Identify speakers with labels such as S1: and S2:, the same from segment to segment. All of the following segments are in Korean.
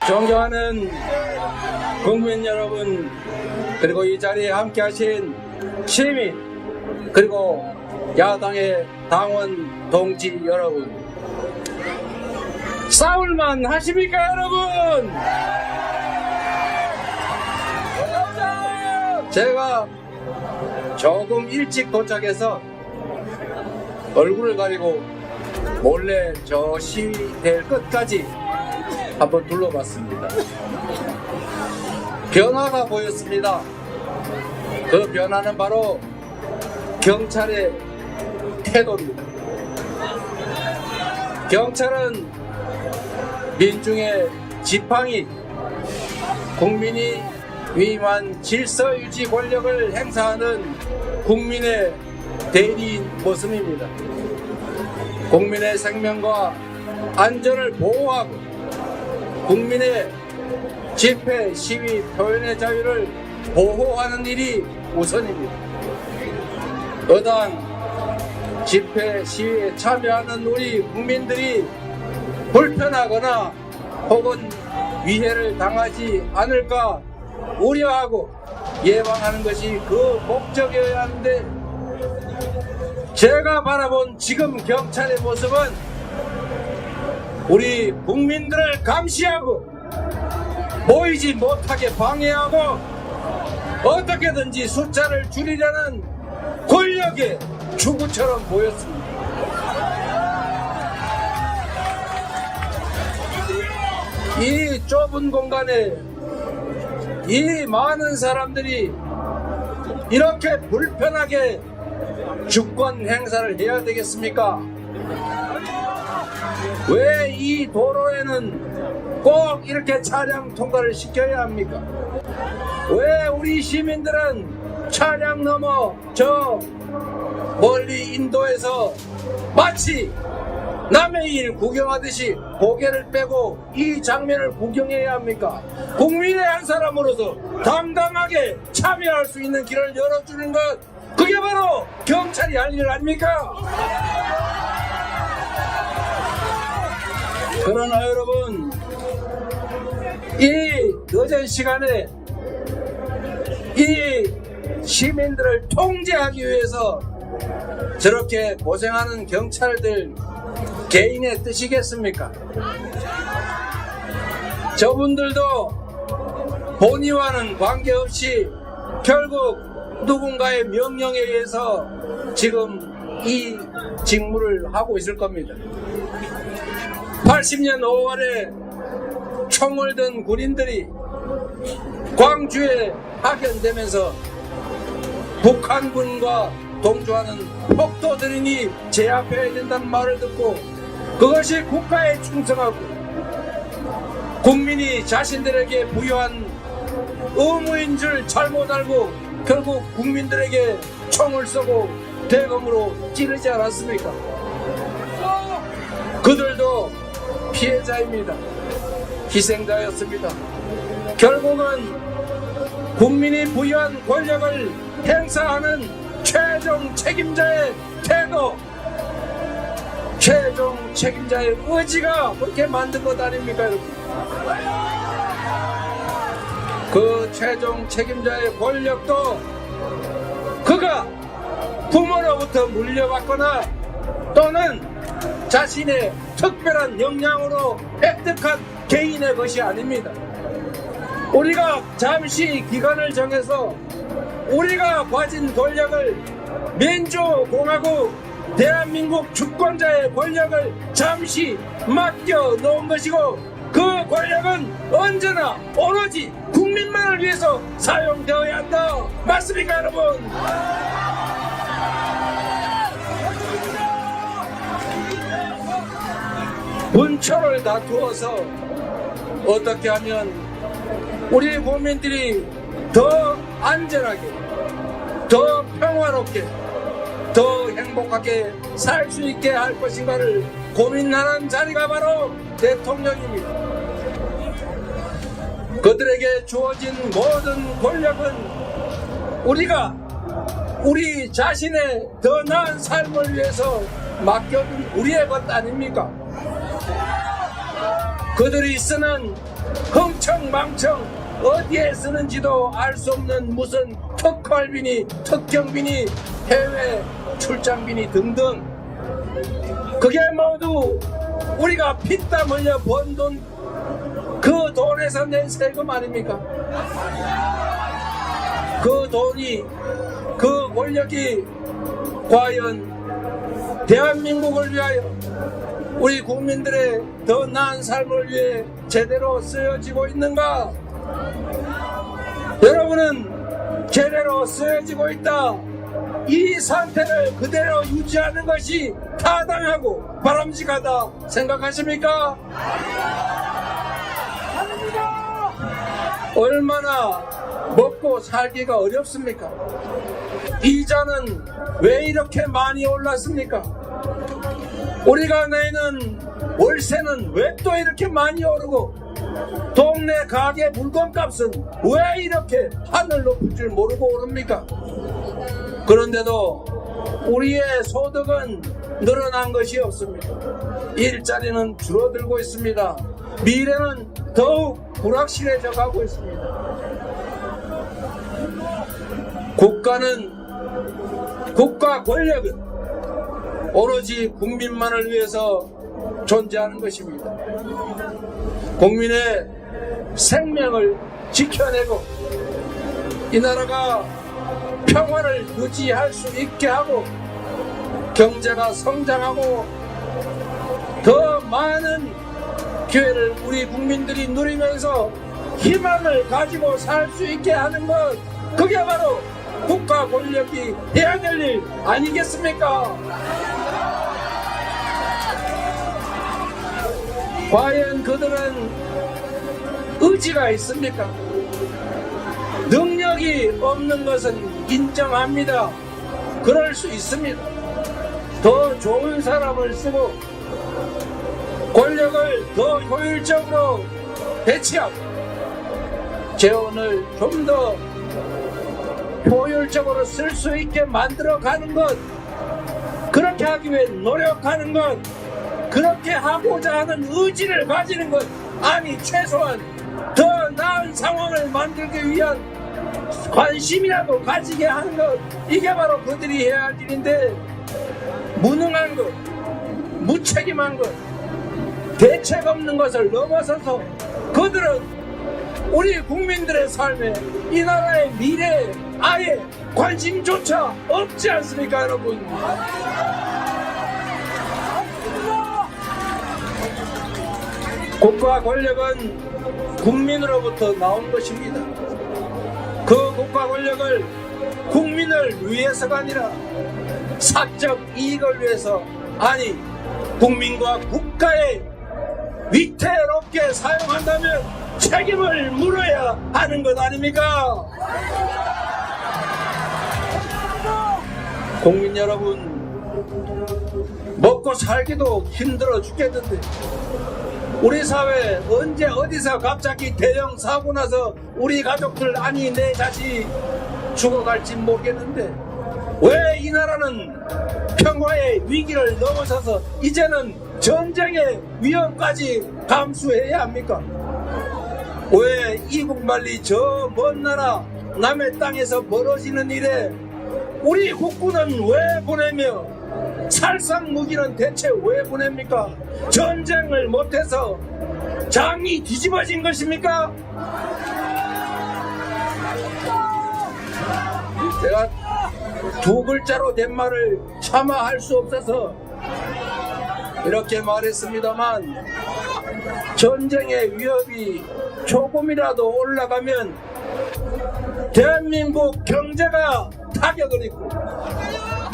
S1: 존경하는 국민 여러분, 그리고 이 자리에 함께 하신 시민, 그리고 야당의 당원 동지 여러분, 싸울만 하십니까 여러분? 제가 조금 일찍 도착해서 얼굴을 가리고 몰래 저 시위대를 끝까지 한번 둘러봤습니다. 변화가 보였습니다. 그 변화는 바로 경찰의 태도입니다. 경찰은 민중의 지팡이, 국민이 위임한 질서 유지 권력을 행사하는 국민의 대리인 모습입니다. 국민의 생명과 안전을 보호하고 국민의 집회, 시위, 표현의 자유를 보호하는 일이 우선입니다. 어떠한 집회, 시위에 참여하는 우리 국민들이 불편하거나 혹은 위해를 당하지 않을까 우려하고 예방하는 것이 그 목적이어야 하는데, 제가 바라본 지금 경찰의 모습은 우리 국민들을 감시하고 보이지 못하게 방해하고 어떻게든지 숫자를 줄이려는 권력의 추구처럼 보였습니다. 이 좁은 공간에 이 많은 사람들이 이렇게 불편하게 주권 행사를 해야 되겠습니까? 왜 이 도로에는 꼭 이렇게 차량 통과를 시켜야 합니까? 왜 우리 시민들은 차량 넘어 저 멀리 인도에서 마치 남의 일 구경하듯이 고개를 빼고 이 장면을 구경해야 합니까? 국민의 한 사람으로서 당당하게 참여할 수 있는 길을 열어주는 것, 그게 바로 경찰이 할 일 아닙니까? 그러나 여러분, 이 늦은 시간에 이 시민들을 통제하기 위해서 저렇게 고생하는 경찰들 개인의 뜻이겠습니까? 저분들도 본의와는 관계없이 결국 누군가의 명령에 의해서 지금 이 직무를 하고 있을 겁니다. 80년 5월에 총을 든 군인들이 광주에 파견되면서 북한군과 동조하는 폭도들이니 제압해야 된다는 말을 듣고 그것이 국가에 충성하고 국민이 자신들에게 부여한 의무인 줄 잘못 알고 결국 국민들에게 총을 쏘고 대검으로 찌르지 않았습니까? 그들도 피해자입니다. 희생자였습니다. 결국은 국민이 부여한 권력을 행사하는 최종 책임자의 태도, 최종 책임자의 의지가 그렇게 만든 것 아닙니까, 여러분? 그 최종 책임자의 권력도 그가 부모로부터 물려받거나 또는 자신의 특별한 역량으로 획득한 개인의 것이 아닙니다. 우리가 잠시 기간을 정해서 우리가 가진 권력을 민주공화국 대한민국 주권자의 권력을 잠시 맡겨 놓은 것이고, 그 권력은 언제나 오로지 국민만을 위해서 사용되어야 한다. 맞습니까, 여러분? 분초를 다투어서 어떻게 하면 우리 국민들이 더 안전하게, 더 평화롭게, 더 행복하게 살 수 있게 할 것인가를 고민하는 자리가 바로 대통령입니다. 그들에게 주어진 모든 권력은 우리가 우리 자신의 더 나은 삶을 위해서 맡겨둔 우리의 것 아닙니까? 그들이 쓰는 흥청망청 어디에 쓰는지도 알 수 없는 무슨 특활비니 특경비니 해외 출장비니 등등, 그게 모두 우리가 피땀 흘려 번 돈, 그 돈에서 낸 세금 아닙니까? 그 돈이, 그 권력이 과연 대한민국을 위하여, 우리 국민들의 더 나은 삶을 위해 제대로 쓰여지고 있는가? 여러분은 제대로 쓰여지고 있다, 이 상태를 그대로 유지하는 것이 타당하고 바람직하다 생각하십니까? 얼마나 먹고 살기가 어렵습니까? 이자는 왜 이렇게 많이 올랐습니까? 우리가 내는 월세는 왜 또 이렇게 많이 오르고, 동네 가게 물건값은 왜 이렇게 하늘 높을 줄 모르고 오릅니까? 그런데도 우리의 소득은 늘어난 것이 없습니다. 일자리는 줄어들고 있습니다. 미래는 더욱 불확실해져 가고 있습니다. 국가 권력은 오로지 국민만을 위해서 존재하는 것입니다. 국민의 생명을 지켜내고 이 나라가 평화를 유지할 수 있게 하고 경제가 성장하고 더 많은 기회를 우리 국민들이 누리면서 희망을 가지고 살 수 있게 하는 것, 그게 바로 국가 권력이 해야 될 일 아니겠습니까? 과연 그들은 의지가 있습니까? 능력이 없는 것은 인정합니다. 그럴 수 있습니다. 더 좋은 사람을 쓰고 권력을 더 효율적으로 배치하고 재원을 좀 더 효율적으로 쓸 수 있게 만들어가는 것, 그렇게 하기 위해 노력하는 것, 그렇게 하고자 하는 의지를 가지는 것, 아니 최소한 더 나은 상황을 만들기 위한 관심이라도 가지게 하는 것, 이게 바로 그들이 해야 할 일인데, 무능한 것, 무책임한 것, 대책 없는 것을 넘어서서 그들은 우리 국민들의 삶에, 이 나라의 미래에 아예 관심조차 없지 않습니까, 여러분? 국가 권력은 국민으로부터 나온 것입니다. 그 국가 권력을 국민을 위해서가 아니라 사적 이익을 위해서, 아니 국민과 국가의 위태롭게 사용한다면 책임을 물어야 하는 것 아닙니까? 국민 여러분, 먹고 살기도 힘들어 죽겠는데 우리 사회 언제 어디서 갑자기 대형 사고 나서 우리 가족들, 아니 내 자식 죽어갈지 모르겠는데, 왜 이 나라는 평화의 위기를 넘어서서 이제는 전쟁의 위험까지 감수해야 합니까? 왜 이국만리 저 먼 나라 남의 땅에서 벌어지는 일에 우리 국군은 왜 보내며 살상 무기는 대체 왜 보냅니까? 전쟁을 못해서 장이 뒤집어진 것입니까? 제가 두 글자로 된 말을 차마 할 수 없어서 이렇게 말했습니다만, 전쟁의 위협이 조금이라도 올라가면 대한민국 경제가 타격을 입고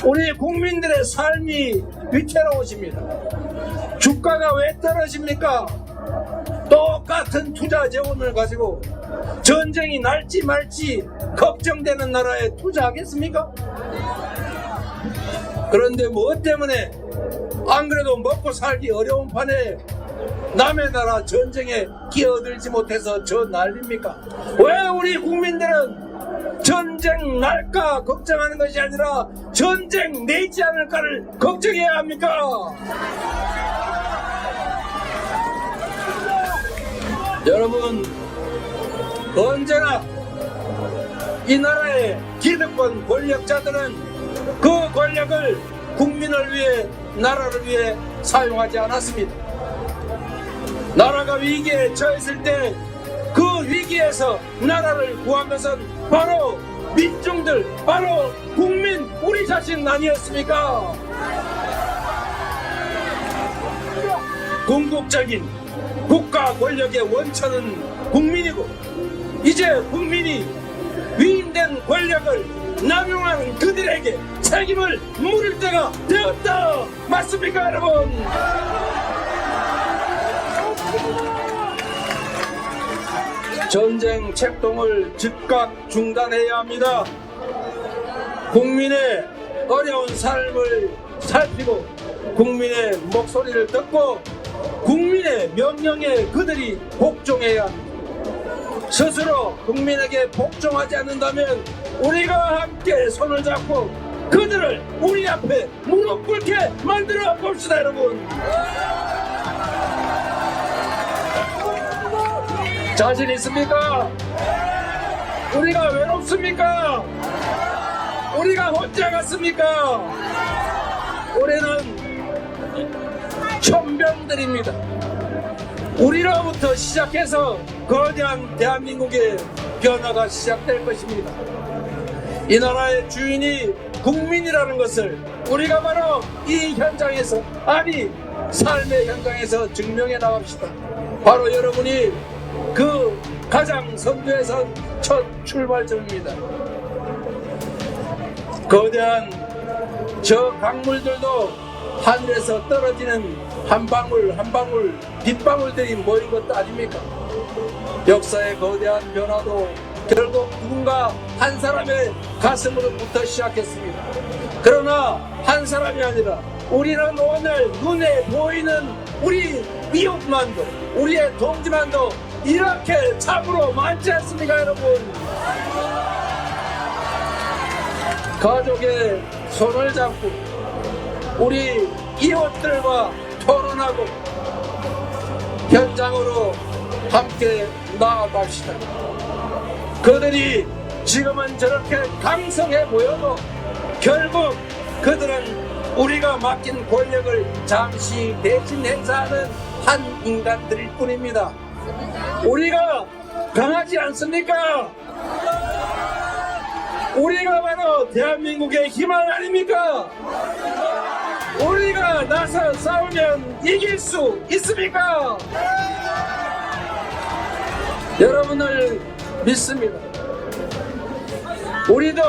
S1: 우리 국민들의 삶이 위태로워집니다. 주가가 왜 떨어집니까? 똑같은 투자 재원을 가지고 전쟁이 날지 말지 걱정되는 나라에 투자하겠습니까? 그런데 무엇 때문에 안 그래도 먹고 살기 어려운 판에 남의 나라 전쟁에 끼어들지 못해서 저 난립니까? 왜 우리 국민들은 전쟁 날까 걱정하는 것이 아니라 전쟁 내지 않을까를 걱정해야 합니까? 여러분, 언제나 이 나라의 기득권 권력자들은 그 권력을 국민을 위해, 나라를 위해 사용하지 않았습니다. 나라가 위기에 처했을 때 그 위기에서 나라를 구한 것은 바로 민중들, 바로 국민, 우리 자신 아니었습니까? 궁극적인 국가 권력의 원천은 국민이고, 이제 국민이 위임된 권력을 남용하는 그들에게 책임을 물을 때가 되었다. 맞습니까, 여러분? 전쟁 책동을 즉각 중단해야 합니다. 국민의 어려운 삶을 살피고 국민의 목소리를 듣고 국민의 명령에 그들이 복종해야 합니다. 스스로 국민에게 복종하지 않는다면 우리가 함께 손을 잡고 그들을 우리 앞에 무릎 꿇게 만들어 봅시다, 여러분. 자신 있습니까? 우리가 외롭습니까? 우리가 혼자 갔습니까? 우리는 천병들입니다. 우리로부터 시작해서 거대한 대한민국의 변화가 시작될 것입니다. 이 나라의 주인이 국민이라는 것을 우리가 바로 이 현장에서, 아니 삶의 현장에서 증명해 나갑시다. 바로 여러분이 그 가장 선두에 선 첫 출발점입니다. 거대한 저 강물들도 하늘에서 떨어지는 한 방울 한 방울 빗방울들이 모인 것도 아닙니까? 역사의 거대한 변화도 결국 누군가 한 사람의 가슴으로부터 시작했습니다. 그러나 한 사람이 아니라 우리는 오늘 눈에 보이는 우리 이웃만도, 우리의 동지만도 이렇게 참으로 많지 않습니까, 여러분? 가족의 손을 잡고 우리 이웃들과 토론하고 현장으로 함께 나아갑시다. 그들이 지금은 저렇게 강성해 보여도 결국 그들은 우리가 맡긴 권력을 잠시 대신 행사하는 한 인간들일 뿐입니다. 우리가 강하지 않습니까? 우리가 바로 대한민국의 희망 아닙니까? 우리가 나서 싸우면 이길 수 있습니까? 여러분을 믿습니다. 우리도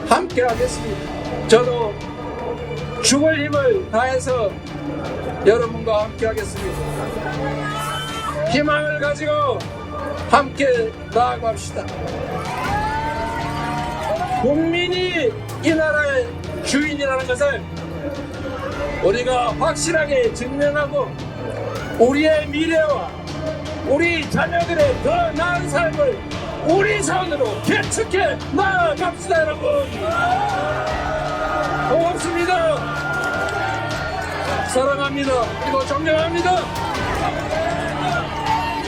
S1: 함께 하겠습니다. 저도 죽을 힘을 다해서 여러분과 함께 하겠습니다. 희망을 가지고 함께 나아갑시다. 국민이 이 나라의 주인이라는 것을 우리가 확실하게 증명하고 우리의 미래와 우리 자녀들의 더 나은 삶을 우리 손으로 개척해 나아갑시다, 여러분. 고맙습니다. 사랑합니다. 그리고 존경합니다.